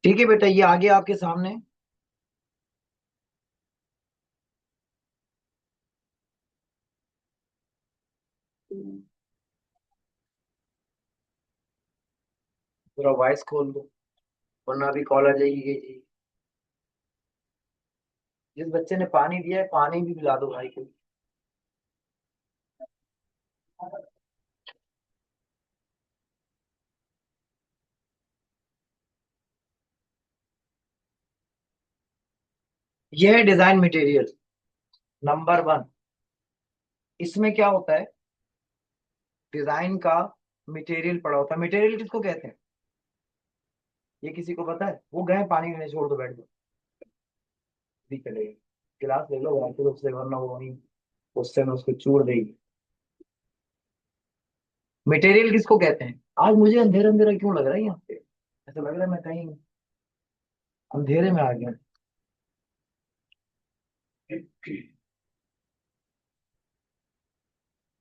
ठीक है बेटा, ये आगे आपके सामने। पूरा वॉइस खोल दो, वरना अभी कॉल आ जाएगी कि जी जिस बच्चे ने पानी दिया है पानी भी पिला दो भाई को। ये है डिजाइन मटेरियल नंबर 1। इसमें क्या होता है, डिजाइन का मटेरियल पड़ा होता है। मटेरियल किसको कहते हैं, ये किसी को पता है? वो गए पानी में, छोड़ दो, बैठ दो, भी चलेगा। गिलास ले लो भाई को उससे, वरना वो वहीं उससे में उसको चूर देगी। मटेरियल किसको कहते हैं? आज मुझे अंधेरा अंधेरा क्यों लग रहा है यहाँ पे, ऐसा लग रहा है मैं कहीं अंधेरे में आ गया।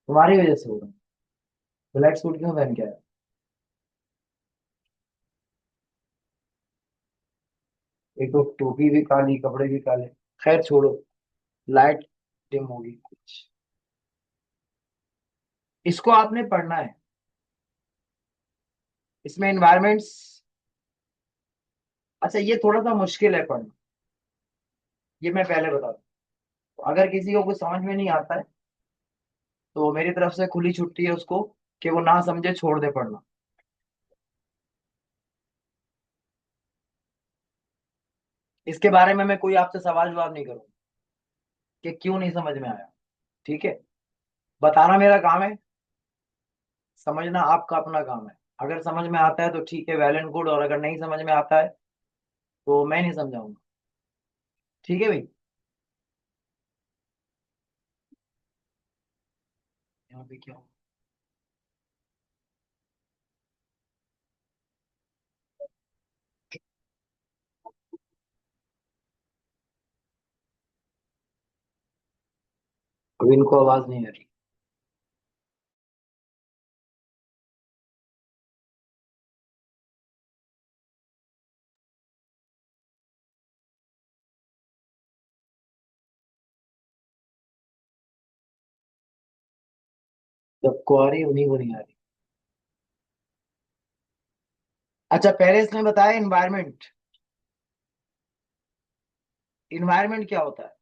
तुम्हारी वजह से होगा। ब्लैक सूट क्यों पहन के आया? एक तो टोपी भी काली, कपड़े भी काले। खैर छोड़ो, लाइट डिम होगी कुछ। इसको आपने पढ़ना है। इसमें इन्वायरमेंट्स, अच्छा ये थोड़ा सा मुश्किल है पढ़ना, ये मैं पहले बता दूं। तो अगर किसी को कुछ समझ में नहीं आता है तो मेरी तरफ से खुली छुट्टी है उसको, कि वो ना समझे छोड़ दे पढ़ना। इसके बारे में मैं कोई आपसे सवाल जवाब नहीं करूंगा कि क्यों नहीं समझ में आया। ठीक है, बताना मेरा काम है, समझना आपका अपना काम है। अगर समझ में आता है तो ठीक है, वेल एंड गुड, और अगर नहीं समझ में आता है तो मैं नहीं समझाऊंगा। ठीक है भाई। यहाँ पे क्या हो? अब इनको आवाज नहीं आ रही। सबको आ रही है, उन्हीं को नहीं आ रही। अच्छा, पहले इसने बताया इन्वायरमेंट। इन्वायरमेंट क्या होता है,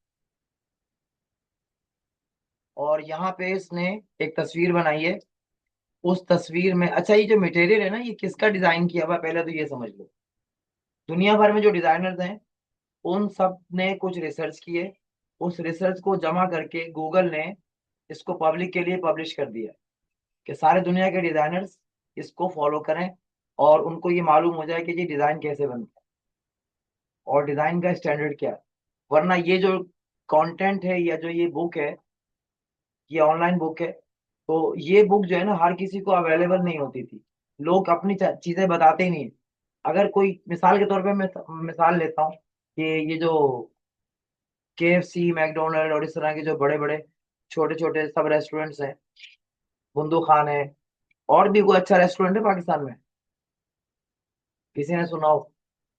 और यहाँ पे इसने एक तस्वीर बनाई है। उस तस्वीर में, अच्छा ये जो मटेरियल है ना, ये किसका डिजाइन किया हुआ है पहले तो ये समझ लो। दुनिया भर में जो डिजाइनर्स हैं उन सब ने कुछ रिसर्च किए। उस रिसर्च को जमा करके गूगल ने इसको पब्लिक के लिए पब्लिश कर दिया, कि सारे दुनिया के डिजाइनर्स इसको फॉलो करें और उनको ये मालूम हो जाए कि ये डिजाइन कैसे बनता है और डिजाइन का स्टैंडर्ड क्या है। वरना ये जो कंटेंट है या जो ये बुक है, ये ऑनलाइन बुक है, तो ये बुक जो है ना हर किसी को अवेलेबल नहीं होती थी। लोग अपनी चीजें बताते ही नहीं है। अगर कोई मिसाल के तौर पे मैं मिसाल लेता हूँ कि ये जो KFC, मैकडोनल्ड और इस तरह के जो बड़े बड़े छोटे छोटे सब रेस्टोरेंट्स हैं, बुंदू खान है, और भी कोई अच्छा रेस्टोरेंट है पाकिस्तान में, किसी ने सुना हो?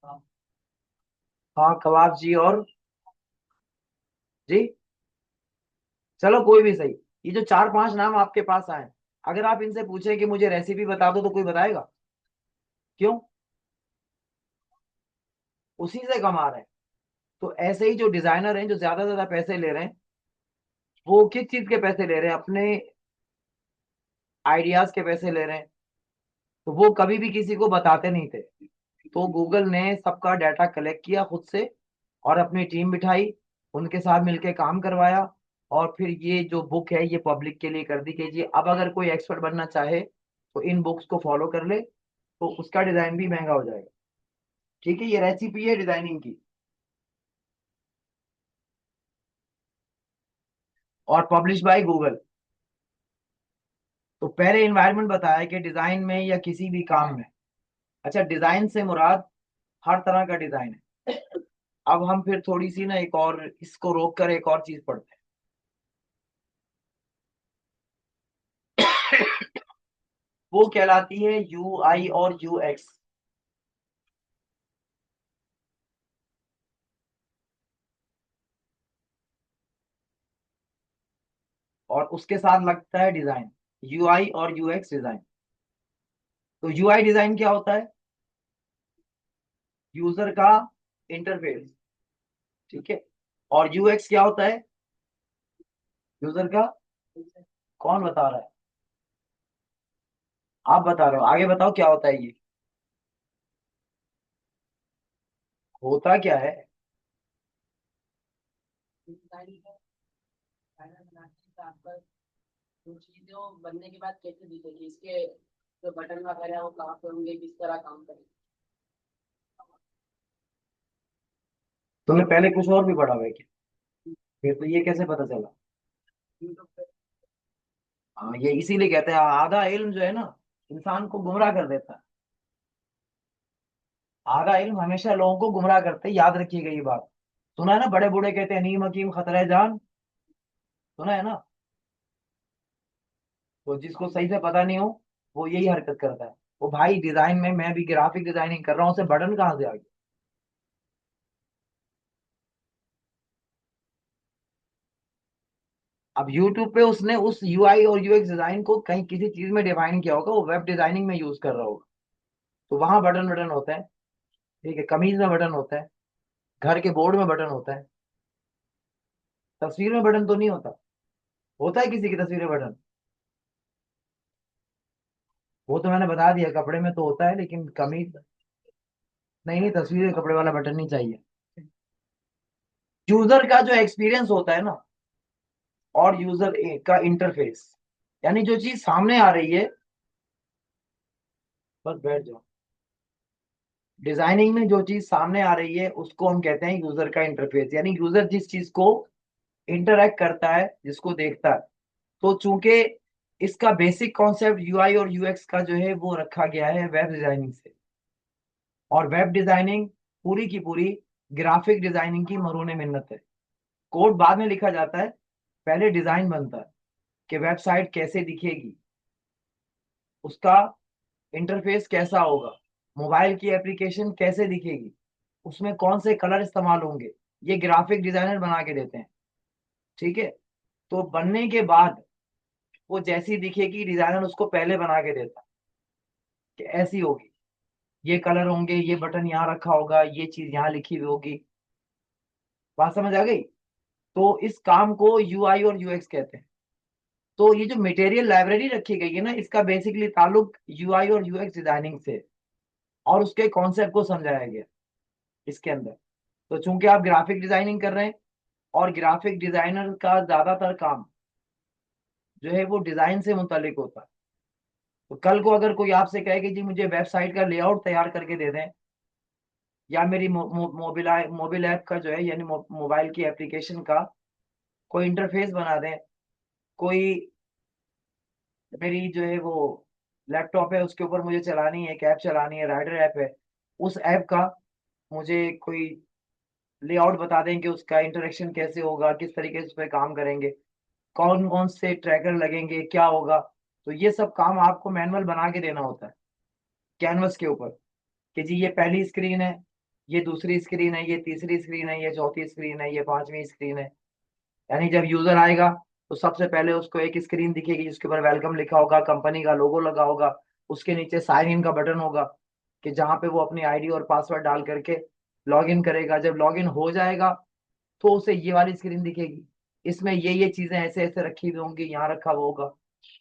हाँ, कबाब जी, और जी, चलो कोई भी सही। ये जो 4-5 नाम आपके पास आए, अगर आप इनसे पूछे कि मुझे रेसिपी बता दो तो कोई बताएगा? क्यों? उसी से कमा रहे हैं। तो ऐसे ही जो डिजाइनर हैं जो ज्यादा से ज्यादा पैसे ले रहे हैं, वो किस चीज के पैसे ले रहे हैं? अपने आइडियाज के पैसे ले रहे हैं। तो वो कभी भी किसी को बताते नहीं थे। तो गूगल ने सबका डाटा कलेक्ट किया खुद से, और अपनी टीम बिठाई, उनके साथ मिलके काम करवाया, और फिर ये जो बुक है ये पब्लिक के लिए कर दी कि जी अब अगर कोई एक्सपर्ट बनना चाहे तो इन बुक्स को फॉलो कर ले, तो उसका डिजाइन भी महंगा हो जाएगा। ठीक है, ये रेसिपी है डिजाइनिंग की, और पब्लिश बाय गूगल। तो पहले इन्वायरमेंट बताया कि डिजाइन में या किसी भी काम में, अच्छा डिजाइन से मुराद हर तरह का डिजाइन है। अब हम फिर थोड़ी सी ना एक और इसको रोक कर एक और चीज पढ़ते हैं। वो कहलाती है UI और UX। और उसके साथ लगता है डिजाइन, यूआई और यूएक्स डिजाइन। तो यूआई डिजाइन क्या होता है? यूजर का इंटरफेस, ठीक है। और यूएक्स क्या होता है? यूजर का, कौन बता रहा है? आप बता रहे हो, आगे बताओ क्या होता है ये, होता क्या है? वो चीजों बनने के बाद कैसे दिखेगी, इसके जो बटन वगैरह है वो कहाँ पे होंगे, किस तरह काम करेंगे। तुमने पहले कुछ और भी पढ़ा हुआ है क्या? फिर तो ये कैसे पता चला? यूट्यूब पे। हाँ, ये इसीलिए कहते हैं आधा इल्म जो है ना, इंसान को गुमराह कर देता है। आधा इल्म हमेशा लोगों को गुमराह करते हैं, याद रखिएगा ये बात। सुना है ना, बड़े बूढ़े कहते हैं नीम हकीम खतरा जान, सुना है ना? तो जिसको सही से पता नहीं हो, वो यही हरकत करता है। वो भाई डिजाइन में, मैं भी ग्राफिक डिजाइनिंग कर रहा हूँ, उसे बटन कहाँ से आ गया? अब यूट्यूब पे उसने उस यूआई और यूएक्स डिजाइन को कहीं किसी चीज में डिफाइन किया होगा, वो वेब डिजाइनिंग में यूज कर रहा होगा। तो वहां बटन बटन होता है, ठीक है, कमीज में बटन होता है, घर के बोर्ड में बटन होता है, तस्वीर में बटन तो नहीं होता। होता है किसी की तस्वीर में बटन? वो तो मैंने बता दिया, कपड़े में तो होता है, लेकिन कमीज, नहीं नहीं, तस्वीर में कपड़े वाला बटन नहीं चाहिए। यूजर का जो एक्सपीरियंस होता है ना, और यूजर का इंटरफेस, यानी जो चीज सामने आ रही है, बस बैठ जाओ। डिजाइनिंग में जो चीज सामने आ रही है उसको हम कहते हैं यूजर का इंटरफेस, यानी यूजर जिस चीज को इंटरेक्ट करता है, जिसको देखता है। तो चूंकि इसका बेसिक कॉन्सेप्ट यूआई और यूएक्स का जो है वो रखा गया है वेब डिजाइनिंग से। और वेब डिजाइनिंग पूरी की पूरी ग्राफिक डिजाइनिंग की मरूने मिन्नत है। कोड बाद में लिखा जाता है, पहले डिजाइन बनता है कि वेबसाइट कैसे दिखेगी, उसका इंटरफेस कैसा होगा, मोबाइल की एप्लीकेशन कैसे दिखेगी, उसमें कौन से कलर इस्तेमाल होंगे, ये ग्राफिक डिजाइनर बना के देते हैं, ठीक है। तो बनने के बाद वो जैसी दिखेगी, डिजाइनर उसको पहले बना के देता है कि ऐसी होगी, ये कलर होंगे, ये बटन यहाँ रखा होगा, ये चीज यहाँ लिखी हुई होगी। बात समझ आ गई? तो इस काम को यूआई और यूएक्स कहते हैं। तो ये जो मटेरियल लाइब्रेरी रखी गई है ना, इसका बेसिकली ताल्लुक यूआई और यूएक्स डिजाइनिंग से, और उसके कॉन्सेप्ट को समझाया गया इसके अंदर। तो चूंकि आप ग्राफिक डिजाइनिंग कर रहे हैं, और ग्राफिक डिजाइनर का ज्यादातर काम जो है वो डिजाइन से मुतालिक होता है। तो कल को अगर कोई आपसे कहे कि जी मुझे वेबसाइट का लेआउट तैयार करके दे दें, या मेरी मोबाइल मोबाइल ऐप का जो है, यानी मोबाइल की एप्लीकेशन का कोई इंटरफेस बना दें, कोई मेरी जो है वो लैपटॉप है उसके ऊपर मुझे चलानी है, एक ऐप चलानी है, राइडर ऐप है, उस ऐप का मुझे कोई लेआउट बता दें कि उसका इंटरेक्शन कैसे होगा, किस तरीके से उस पर काम करेंगे, कौन कौन से ट्रैकर लगेंगे, क्या होगा। तो ये सब काम आपको मैनुअल बना के देना होता है कैनवस के ऊपर, कि जी ये पहली स्क्रीन है, ये दूसरी स्क्रीन है, ये तीसरी स्क्रीन है, ये चौथी स्क्रीन है, ये पांचवी स्क्रीन है। यानी जब यूजर आएगा तो सबसे पहले उसको एक स्क्रीन दिखेगी जिसके ऊपर वेलकम लिखा होगा, कंपनी का लोगो लगा होगा, उसके नीचे साइन इन का बटन होगा, कि जहाँ पे वो अपनी आईडी और पासवर्ड डाल करके लॉग इन करेगा। जब लॉग इन हो जाएगा तो उसे ये वाली स्क्रीन दिखेगी, इसमें ये चीजें ऐसे ऐसे रखी हुई होंगी, यहाँ रखा हुआ होगा,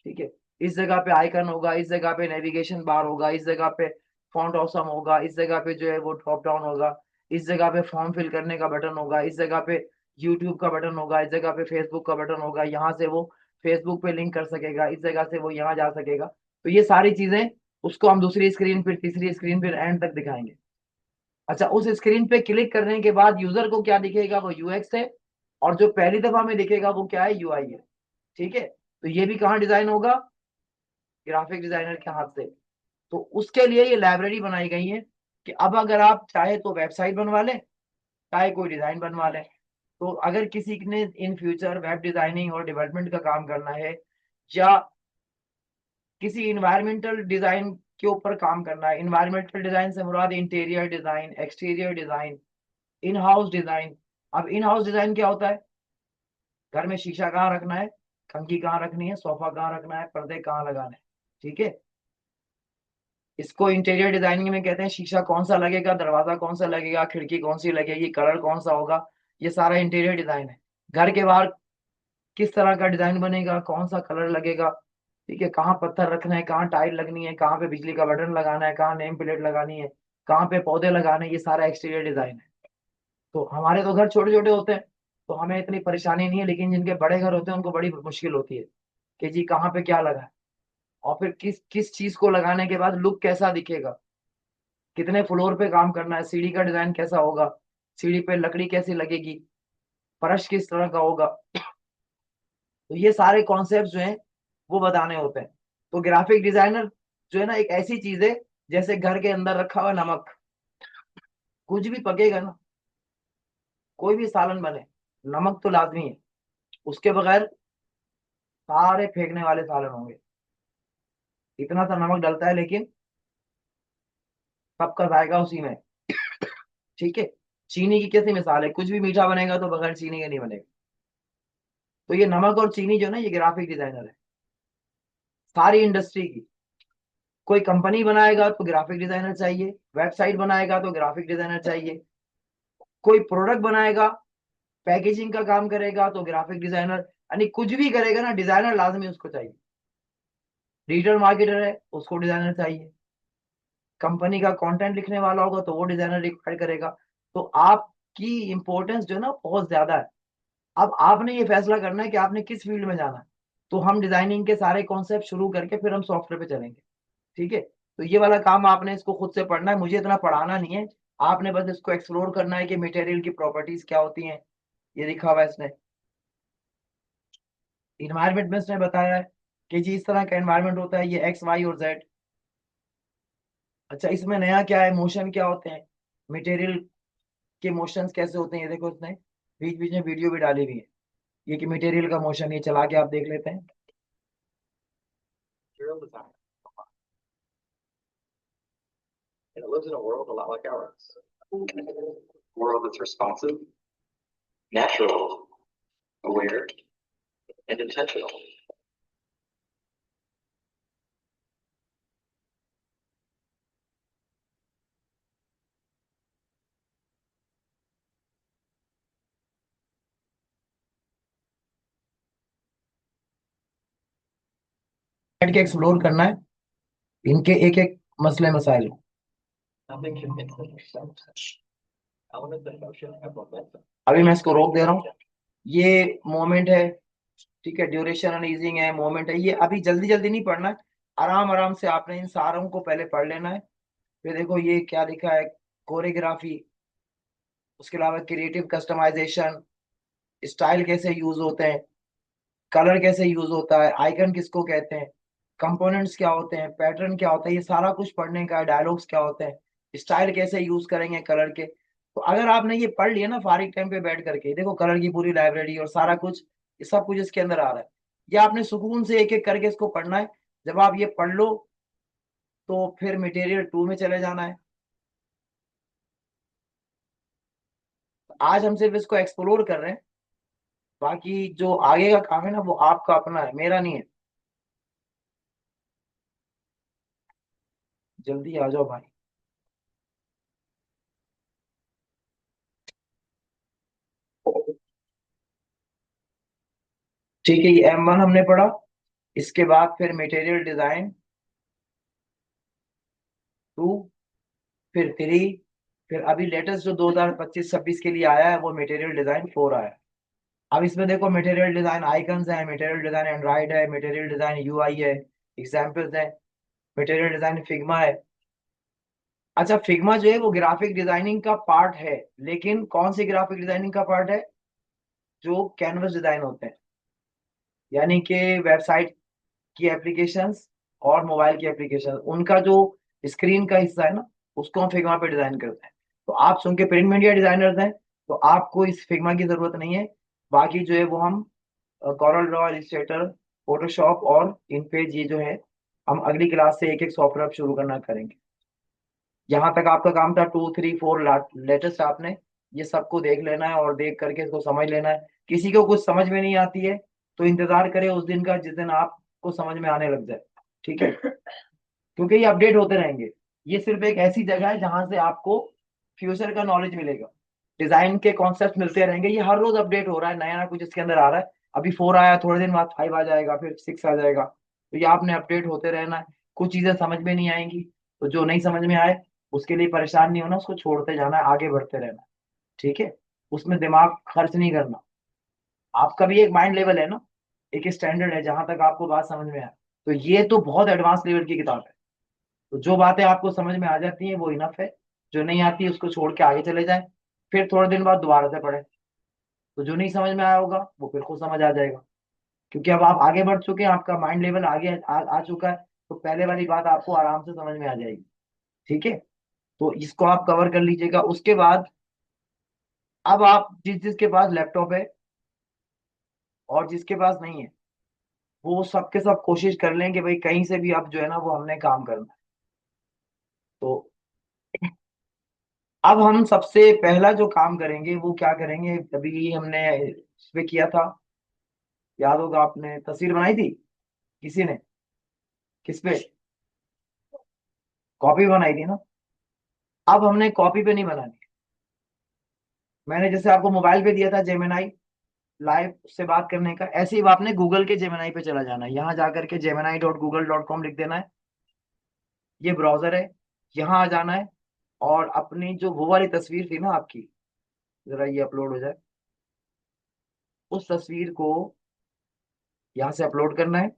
ठीक है। इस जगह पे आइकन होगा, इस जगह पे नेविगेशन बार होगा, इस जगह पे फॉन्ट ऑसम होगा, इस जगह पे जो है वो ड्रॉप डाउन होगा, इस जगह पे फॉर्म फिल करने का बटन होगा, इस जगह पे यूट्यूब का बटन होगा, इस जगह पे फेसबुक का बटन होगा, यहाँ से वो फेसबुक पे लिंक कर सकेगा, इस जगह से वो यहाँ जा सकेगा। तो ये सारी चीजें उसको हम दूसरी स्क्रीन, फिर तीसरी स्क्रीन, फिर एंड तक दिखाएंगे। अच्छा, उस स्क्रीन पे क्लिक करने के बाद यूजर को क्या दिखेगा? वो यूएक्स है। और जो पहली दफा में दिखेगा वो क्या है? यूआई है, ठीक है। तो ये भी कहाँ डिजाइन होगा? ग्राफिक डिजाइनर के हाथ से। तो उसके लिए ये लाइब्रेरी बनाई गई है कि अब अगर आप चाहे तो वेबसाइट बनवा लें, चाहे कोई डिजाइन बनवा लें। तो अगर किसी ने इन फ्यूचर वेब डिजाइनिंग और डेवलपमेंट का काम करना है, या किसी इन्वायरमेंटल डिजाइन के ऊपर काम करना है, इन्वायरमेंटल डिजाइन से मुराद interior design, exterior design, in house design. अब इन हाउस डिजाइन क्या होता है? घर में शीशा कहाँ रखना है, कंघी कहाँ रखनी है, सोफा कहाँ रखना है, पर्दे कहाँ लगाने हैं। ठीक है। इसको इंटीरियर डिजाइनिंग में कहते हैं शीशा कौन सा लगेगा, दरवाजा कौन सा लगेगा, खिड़की कौन सी लगेगी, कलर कौन सा होगा, ये सारा इंटीरियर डिजाइन है। घर के बाहर किस तरह का डिजाइन बनेगा, कौन सा कलर लगेगा, ठीक है, कहाँ पत्थर रखना है, कहाँ टाइल लगनी है, कहाँ पे बिजली का बटन लगाना है, कहाँ नेम प्लेट लगानी है, कहाँ पे पौधे लगाने हैं, ये सारा एक्सटीरियर डिजाइन है। तो हमारे तो घर छोटे छोटे होते हैं, तो हमें इतनी परेशानी नहीं है, लेकिन जिनके बड़े घर होते हैं उनको बड़ी मुश्किल होती है कि जी कहाँ पे क्या लगा है, और फिर किस किस चीज को लगाने के बाद लुक कैसा दिखेगा, कितने फ्लोर पे काम करना है, सीढ़ी का डिजाइन कैसा होगा, सीढ़ी पे लकड़ी कैसी लगेगी, फर्श किस तरह का होगा। तो ये सारे कॉन्सेप्ट जो हैं वो बताने होते हैं। तो ग्राफिक डिजाइनर जो है ना, एक ऐसी चीज है जैसे घर के अंदर रखा हुआ नमक, कुछ भी पकेगा ना, कोई भी सालन बने, नमक तो लाजमी है, उसके बगैर सारे फेंकने वाले सालन होंगे। इतना सा नमक डलता है लेकिन सबका जायका उसी में है। ठीक है। चीनी की कैसी मिसाल है, कुछ भी मीठा बनेगा तो बगैर चीनी के नहीं बनेगा। तो ये नमक और चीनी जो है ना, ये ग्राफिक डिजाइनर है सारी इंडस्ट्री की। कोई कंपनी बनाएगा तो ग्राफिक डिजाइनर चाहिए, वेबसाइट बनाएगा तो ग्राफिक डिजाइनर चाहिए, कोई प्रोडक्ट बनाएगा, पैकेजिंग का काम करेगा तो ग्राफिक डिजाइनर, यानी कुछ भी करेगा ना, डिजाइनर लाजमी उसको चाहिए। डिजिटल मार्केटर है, उसको डिजाइनर चाहिए। कंपनी का कंटेंट लिखने वाला होगा तो वो डिजाइनर रिक्वायर करेगा। तो आपकी इंपॉर्टेंस जो है ना बहुत ज्यादा है। अब आपने ये फैसला करना है कि आपने किस फील्ड में जाना है। तो हम डिजाइनिंग के सारे कॉन्सेप्ट शुरू करके फिर हम सॉफ्टवेयर पे चलेंगे। ठीक है। तो ये वाला काम आपने इसको खुद से पढ़ना है, मुझे इतना पढ़ाना नहीं है। आपने बस इसको एक्सप्लोर करना है कि मटेरियल की प्रॉपर्टीज क्या होती हैं, ये लिखा हुआ है इसने। इन्वायरमेंट में इसने बताया है कि जी इस तरह का एनवायरमेंट होता है, ये एक्स वाई और जेड। अच्छा, इसमें नया क्या है, मोशन क्या होते हैं, मटेरियल के मोशंस कैसे होते हैं, ये देखो इसने बीच बीच में वीडियो भी डाली हुई है। ये कि मटेरियल का मोशन, ये चला के आप देख लेते हैं। Material design. And it lives in a world a lot like ours. A world that's responsive, natural, aware, and intentional. बैठ के एक्सप्लोर करना है इनके एक एक मसले मसाइल को। Nothing can make sense. Element of motion have momentum. अभी मैं इसको रोक दे रहा हूँ। ये मोमेंट है, ठीक है, ड्यूरेशन अनइजिंग है, मोमेंट है, ये अभी जल्दी जल्दी नहीं पढ़ना है। आराम आराम से आपने इन सारों को पहले पढ़ लेना है। फिर देखो ये क्या लिखा है, कोरियोग्राफी, उसके अलावा क्रिएटिव कस्टमाइजेशन, स्टाइल कैसे यूज होते हैं, कलर कैसे यूज होता है, आइकन किसको कहते हैं, कंपोनेंट्स क्या होते हैं, पैटर्न क्या होता है, ये सारा कुछ पढ़ने का, डायलॉग्स क्या होते हैं, स्टाइल कैसे यूज करेंगे कलर के। तो अगर आपने ये पढ़ लिया ना फारिग टाइम पे बैठ करके, देखो कलर की पूरी लाइब्रेरी और सारा कुछ, ये सब कुछ इसके अंदर आ रहा है। ये आपने सुकून से एक एक करके इसको पढ़ना है। जब आप ये पढ़ लो तो फिर मटेरियल 2 में चले जाना है। आज हम सिर्फ इसको एक्सप्लोर कर रहे हैं, बाकी जो आगे का काम है ना वो आपका अपना है, मेरा नहीं है। जल्दी आ जाओ भाई। ठीक है, ये M1 हमने पढ़ा। इसके बाद फिर मटेरियल डिजाइन 2, फिर 3, फिर अभी लेटेस्ट जो 2025-26 के लिए आया है वो मटेरियल डिजाइन 4 आया है। अब इसमें देखो मटेरियल डिजाइन आइकन्स है, मटेरियल डिजाइन एंड्रॉइड है, मटेरियल डिजाइन यूआई है, एग्जाम्पल्स है, मटेरियल डिजाइन फिग्मा है। अच्छा, फिग्मा जो है वो ग्राफिक डिजाइनिंग का पार्ट है, लेकिन कौन सी ग्राफिक डिजाइनिंग का पार्ट है, जो कैनवस डिजाइन होते हैं, यानी कि वेबसाइट की एप्लीकेशंस और मोबाइल की एप्लीकेशन, उनका जो स्क्रीन का हिस्सा है ना, उसको हम फिग्मा पे डिजाइन करते हैं। तो आप चूंकि प्रिंट मीडिया डिजाइनर्स हैं, तो आपको इस फिग्मा की जरूरत नहीं है। बाकी जो है वो हम कॉरल ड्रॉ, इलस्ट्रेटर, फोटोशॉप और इन पेज, ये जो है हम अगली क्लास से एक एक सॉफ्टवेयर शुरू करना करेंगे। यहाँ तक आपका काम था 2, 3, 4 लेटेस्ट, आपने ये सबको देख लेना है और देख करके इसको समझ लेना है। किसी को कुछ समझ में नहीं आती है तो इंतजार करें उस दिन का जिस दिन आपको समझ में आने लग जाए। ठीक है, क्योंकि ये अपडेट होते रहेंगे। ये सिर्फ एक ऐसी जगह है जहां से आपको फ्यूचर का नॉलेज मिलेगा। डिजाइन के कॉन्सेप्ट मिलते रहेंगे, ये हर रोज अपडेट हो रहा है, नया नया कुछ इसके अंदर आ रहा है। अभी 4 आया, थोड़े दिन बाद 5 आ जाएगा, फिर 6 आ जाएगा। तो ये आपने अपडेट होते रहना है। कुछ चीजें समझ में नहीं आएंगी, तो जो नहीं समझ में आए उसके लिए परेशान नहीं होना, उसको छोड़ते जाना है, आगे बढ़ते रहना है। ठीक है, उसमें दिमाग खर्च नहीं करना। आपका भी एक माइंड लेवल है ना, एक स्टैंडर्ड है जहां तक आपको बात समझ में आए। तो ये तो बहुत एडवांस लेवल की किताब है। तो जो बातें आपको समझ में आ जाती हैं वो इनफ है। जो नहीं आती उसको छोड़ के आगे चले जाएं, फिर थोड़े दिन बाद दोबारा से पढ़ें। तो जो नहीं समझ में आया होगा वो फिर खुद समझ आ जाएगा, क्योंकि अब आप आगे बढ़ चुके हैं, आपका माइंड लेवल आगे आ चुका है। तो पहले वाली बात आपको आराम से समझ में आ जाएगी। ठीक है, तो इसको आप कवर कर लीजिएगा। उसके बाद अब आप जिस जिसके पास लैपटॉप है और जिसके पास नहीं है, वो सबके सब कोशिश कर लें कि भाई कहीं से भी अब जो है ना वो हमने काम करना है। तो अब हम सबसे पहला जो काम करेंगे वो क्या करेंगे, अभी हमने इस पे किया था, याद होगा आपने तस्वीर बनाई थी किसी ने, किस पे, कॉपी बनाई थी ना। अब हमने कॉपी पे नहीं बनानी। मैंने जैसे आपको मोबाइल पे दिया था जेमिनाई लाइव से बात करने का, ऐसे ही आपने गूगल के जेमिनाई पे चला जाना है। यहाँ जाकर के gemini.google.com लिख देना है, ये ब्राउजर है। यहाँ आ जाना है और अपनी जो वो वाली तस्वीर थी ना आपकी, जरा ये अपलोड हो जाए, उस तस्वीर को यहाँ से अपलोड करना है।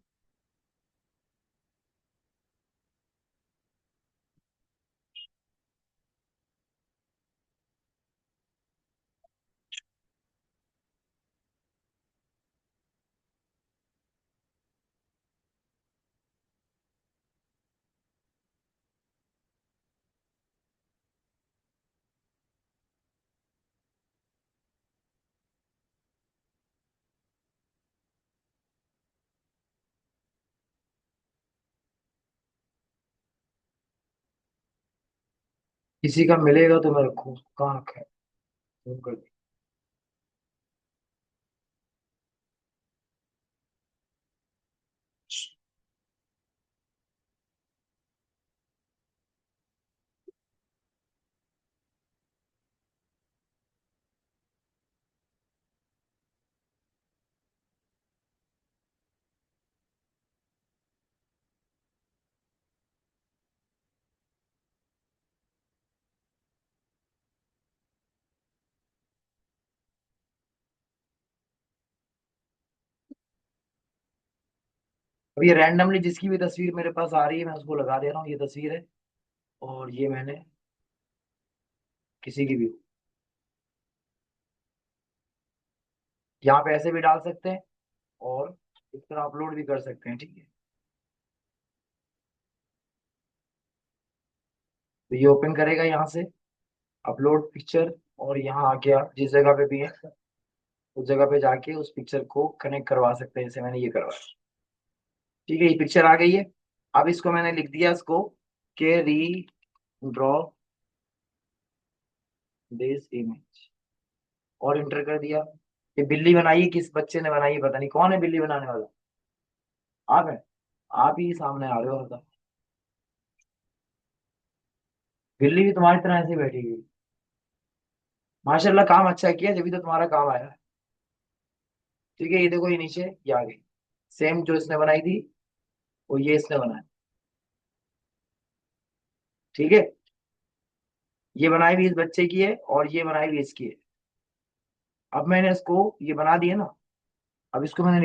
किसी का मिलेगा तो मैं रखूँ, कहाँ रखा है, zoom कर दे। अब ये रैंडमली जिसकी भी तस्वीर मेरे पास आ रही है मैं उसको लगा दे रहा हूँ, ये तस्वीर है। और ये मैंने किसी की भी, यहाँ पे ऐसे भी डाल सकते हैं और इस तरह अपलोड भी कर सकते हैं। ठीक है, तो ये ओपन करेगा यहाँ से अपलोड पिक्चर, और यहाँ आके आप जिस जगह पे भी है उस जगह पे जाके उस पिक्चर को कनेक्ट करवा सकते हैं, जैसे मैंने ये करवाया। ठीक है, ये पिक्चर आ गई है। अब इसको मैंने लिख दिया इसको के री ड्रॉ दिस इमेज, और इंटर कर दिया। ये बिल्ली बनाई है, किस बच्चे ने बनाई है पता नहीं, कौन है बिल्ली बनाने वाला, आप है, आप ही सामने आ रहे हो मतलब। बिल्ली भी तुम्हारी तरह ऐसे ही बैठी हुई। माशाल्लाह काम अच्छा किया, जब भी तो तुम्हारा काम आया। ठीक है, ये देखो ये नीचे ये आ गई, सेम जो इसने बनाई थी वो ये इसने बनाया। ठीक है, ये बनाई भी इस बच्चे की है और ये बनाई भी इसकी है। अब मैंने इसको ये बना दिया ना, अब इसको मैंने